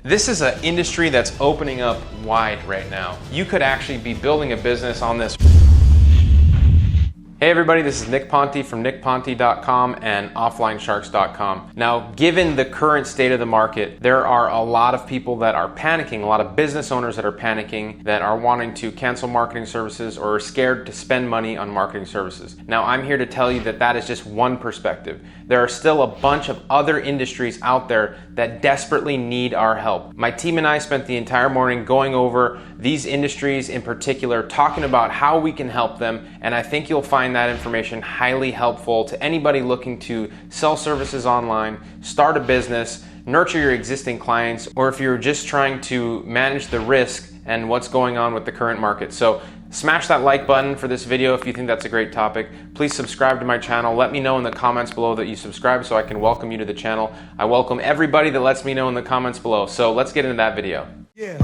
This is an industry that's opening up wide right now. You could actually be building a business on this. Hey everybody, this is Nick Ponte from nickponte.com and offlinesharks.com. Now, given the current state of the market, there are a lot of people that are panicking, a lot of business owners that are panicking, that are wanting to cancel marketing services or are scared to spend money on marketing services. Now, I'm here to tell you that that is just one perspective. There are still a bunch of other industries out there that desperately need our help. My team and I spent the entire morning going over these industries in particular, talking about how we can help them, and I think you'll find that information highly helpful to anybody looking to sell services online, start a business, nurture your existing clients, or if you're just trying to manage the risk and what's going on with the current market. So smash that like button for this video if you think that's a great topic. Please subscribe to my channel. Let me know in the comments below that you subscribe so I can welcome you to the channel. I welcome everybody that lets me know in the comments below. So let's get into that video. Yeah.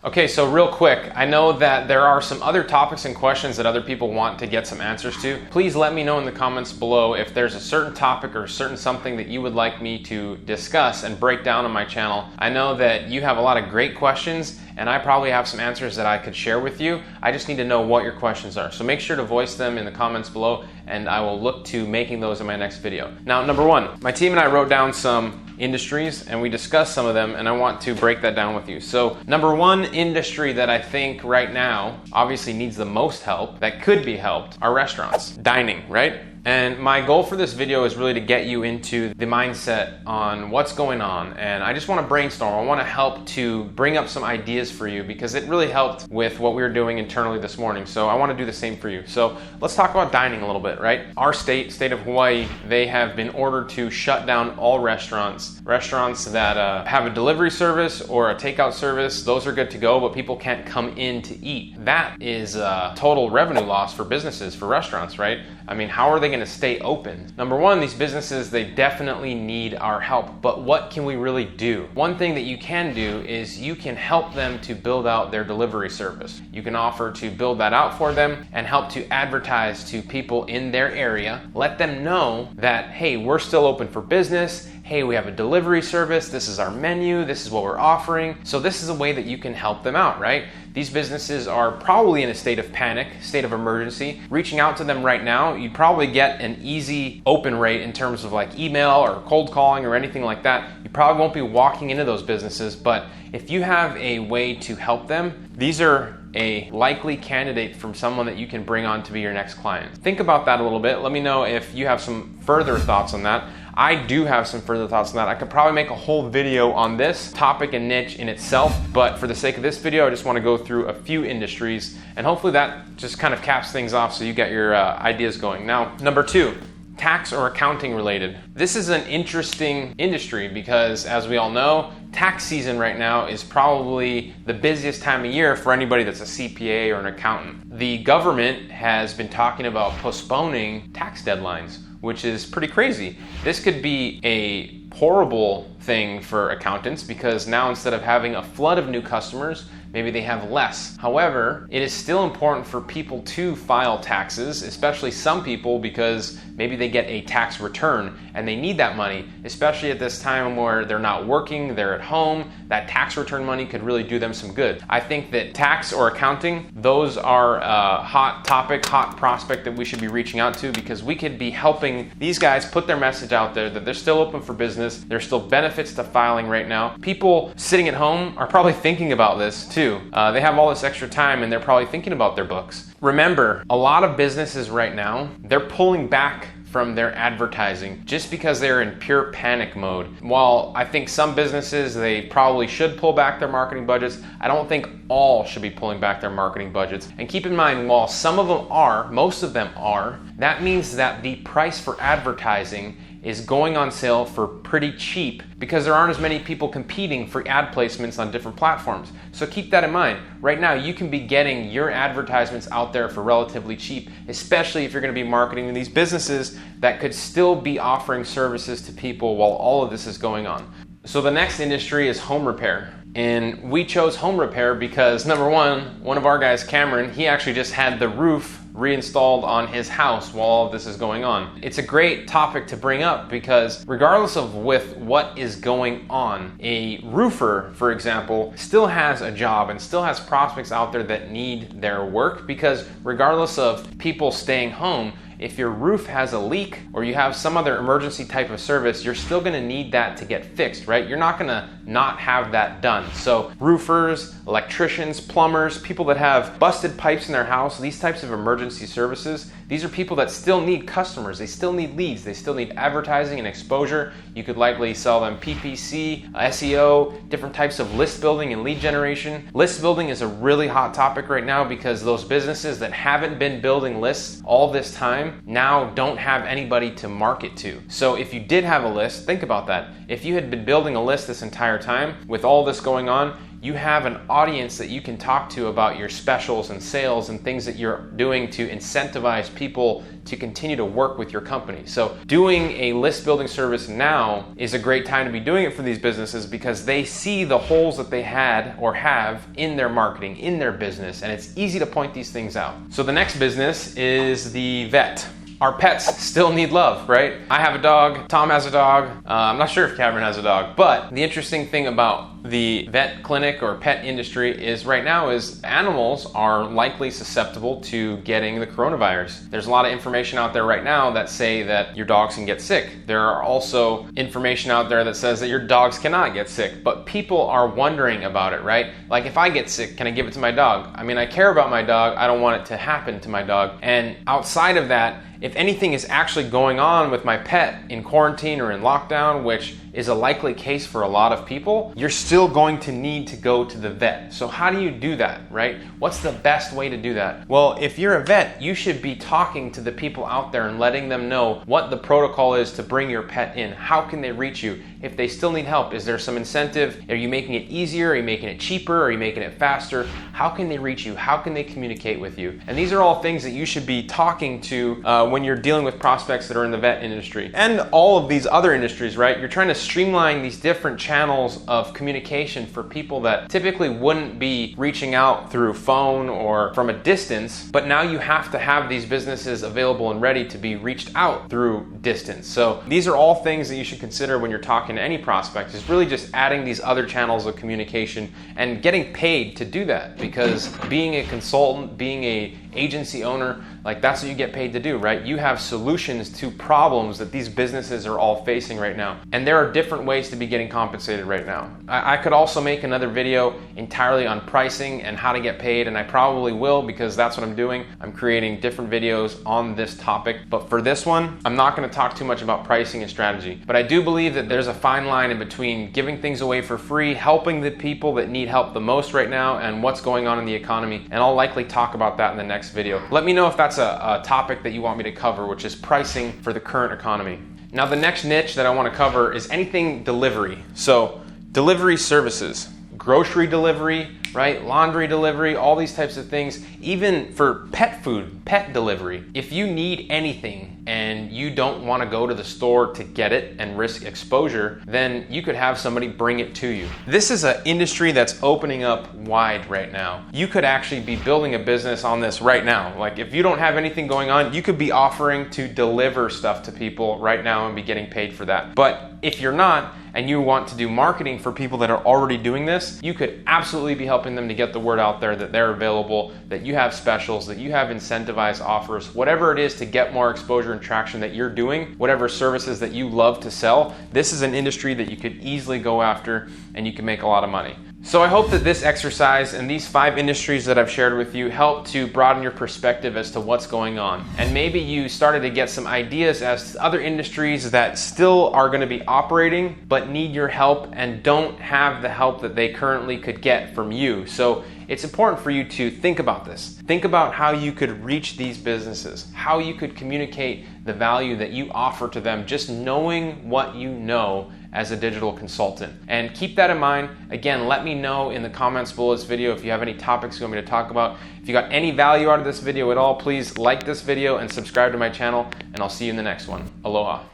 Okay, so real quick, I know that there are some other topics and questions that other people want to get some answers to. Please let me know in the comments below if there's a certain topic or certain something that you would like me to discuss and break down on my channel. I know that you have a lot of great questions and I probably have some answers that I could share with you. I just need to know what your questions are. So make sure to voice them in the comments below and I will look to making those in my next video. Now, number one, my team and I wrote down some industries and we discussed some of them and I want to break that down with you. So number one industry that I think right now obviously needs the most help, that could be helped, are restaurants, dining, right? And my goal for this video is really to get you into the mindset on what's going on. And I just want to brainstorm. I want to help to bring up some ideas for you because it really helped with what we were doing internally this morning. So I want to do the same for you. So let's talk about dining a little bit, right? Our state of Hawaii, they have been ordered to shut down all restaurants. Restaurants that have a delivery service or a takeout service, those are good to go, but people can't come in to eat. That is a total revenue loss for businesses, for restaurants, right? I mean, how are they going to stay open? Number one, these businesses, they definitely need our help, but what can we really do? One thing that you can do is you can help them to build out their delivery service. You can offer to build that out for them and help to advertise to people in their area. Let them know that, hey, we're still open for business. Hey, we have a delivery service. This is our menu. This is what we're offering. So this is a way that you can help them out, right? These businesses are probably in a state of panic, state of emergency. Reaching out to them right now, you'd probably get an easy open rate in terms of like email or cold calling or anything like that. You probably won't be walking into those businesses, but if you have a way to help them, these are a likely candidate from someone that you can bring on to be your next client. Think about that a little bit. Let me know if you have some further thoughts on that. I do have some further thoughts on that. I could probably make a whole video on this topic and niche in itself, but for the sake of this video, I just want to go through a few industries and hopefully that just kind of caps things off so you get your ideas going. Now, number two, tax or accounting related. This is an interesting industry because, as we all know, tax season right now is probably the busiest time of year for anybody that's a CPA or an accountant. The government has been talking about postponing tax deadlines, which is pretty crazy. This could be a horrible thing for accountants because now instead of having a flood of new customers, maybe they have less. However, it is still important for people to file taxes, especially some people, because maybe they get a tax return and they need that money, especially at this time where they're not working, they're at home. That tax return money could really do them some good. I think that tax or accounting, those are a hot topic, hot prospect that we should be reaching out to because we could be helping these guys put their message out there that they're still open for business. There's still benefits to filing right now. People sitting at home are probably thinking about this too. They have all this extra time and they're probably thinking about their books. Remember, a lot of businesses right now, they're pulling back from their advertising just because they're in pure panic mode. While I think some businesses, they probably should pull back their marketing budgets, I don't think all should be pulling back their marketing budgets. And keep in mind, while some of them are, most of them are, that means that the price for advertising is going on sale for pretty cheap because there aren't as many people competing for ad placements on different platforms. So keep that in mind. Right now, you can be getting your advertisements out there for relatively cheap, especially if you're going to be marketing to these businesses that could still be offering services to people while all of this is going on. So the next industry is home repair. And we chose home repair because number one of our guys, Cameron, he actually just had the roof reinstalled on his house while all of this is going on. It's a great topic to bring up because regardless of with what is going on, a roofer, for example, still has a job and still has prospects out there that need their work, because regardless of people staying home, if your roof has a leak or you have some other emergency type of service, you're still gonna need that to get fixed, right? You're not gonna not have that done. So roofers, electricians, plumbers, people that have busted pipes in their house, these types of emergency services, these are people that still need customers, they still need leads, they still need advertising and exposure. You could likely sell them PPC, SEO, different types of list building and lead generation. List building is a really hot topic right now because those businesses that haven't been building lists all this time now don't have anybody to market to. So if you did have a list, think about that. If you had been building a list this entire time with all this going on, you have an audience that you can talk to about your specials and sales and things that you're doing to incentivize people to continue to work with your company. So doing a list building service now is a great time to be doing it for these businesses because they see the holes that they had or have in their marketing, in their business, and it's easy to point these things out. So the next business is the vet. Our pets still need love, right? I have a dog, Tom has a dog, I'm not sure if Cameron has a dog, but the interesting thing about the vet clinic or pet industry is right now is animals are likely susceptible to getting the coronavirus. There's a lot of information out there right now that say that your dogs can get sick. There are also information out there that says that your dogs cannot get sick, but people are wondering about it, right? Like if I get sick, can I give it to my dog? I mean, I care about my dog, I don't want it to happen to my dog. And outside of that, if anything is actually going on with my pet in quarantine or in lockdown, which is a likely case for a lot of people, you're still going to need to go to the vet. So how do you do that, right? What's the best way to do that? Well, if you're a vet, you should be talking to the people out there and letting them know what the protocol is to bring your pet in. How can they reach you? If they still need help, is there some incentive? Are you making it easier? Are you making it cheaper? Are you making it faster? How can they reach you? How can they communicate with you? And these are all things that you should be talking to when you're dealing with prospects that are in the vet industry. And all of these other industries, right? You're trying to streamline these different channels of communication for people that typically wouldn't be reaching out through phone or from a distance, but now you have to have these businesses available and ready to be reached out through distance. So these are all things that you should consider when you're talking to any prospect, is really just adding these other channels of communication and getting paid to do that, because being a consultant, being a agency owner, like that's what you get paid to do, right? You have solutions to problems that these businesses are all facing right now. And there are different ways to be getting compensated right now. I could also make another video entirely on pricing and how to get paid, and I probably will because that's what I'm doing. I'm creating different videos on this topic. But for this one, I'm not going to talk too much about pricing and strategy. But I do believe that there's a fine line in between giving things away for free, helping the people that need help the most right now, and what's going on in the economy. And I'll likely talk about that in the next video. Let me know if that's a topic that you want me to cover, which is pricing for the current economy. Now, the next niche that I want to cover is anything delivery. So delivery services, grocery delivery, right? Laundry delivery, all these types of things, even for pet food, pet delivery. If you need anything and you don't want to go to the store to get it and risk exposure, then you could have somebody bring it to you. This is an industry that's opening up wide right now. You could actually be building a business on this right now. Like if you don't have anything going on, you could be offering to deliver stuff to people right now and be getting paid for that. But if you're not, and you want to do marketing for people that are already doing this, you could absolutely be helping them to get the word out there that they're available, that you have specials, that you have incentivized offers, whatever it is to get more exposure and traction that you're doing, whatever services that you love to sell. This is an industry that you could easily go after and you can make a lot of money. So I hope that this exercise and these 5 industries that I've shared with you help to broaden your perspective as to what's going on. And maybe you started to get some ideas as to other industries that still are going to be operating but need your help and don't have the help that they currently could get from you. So it's important for you to think about this. Think about how you could reach these businesses, how you could communicate the value that you offer to them, just knowing what you know as a digital consultant. And keep that in mind. Again, let me know in the comments below this video if you have any topics you want me to talk about. If you got any value out of this video at all, please like this video and subscribe to my channel, and I'll see you in the next one. Aloha.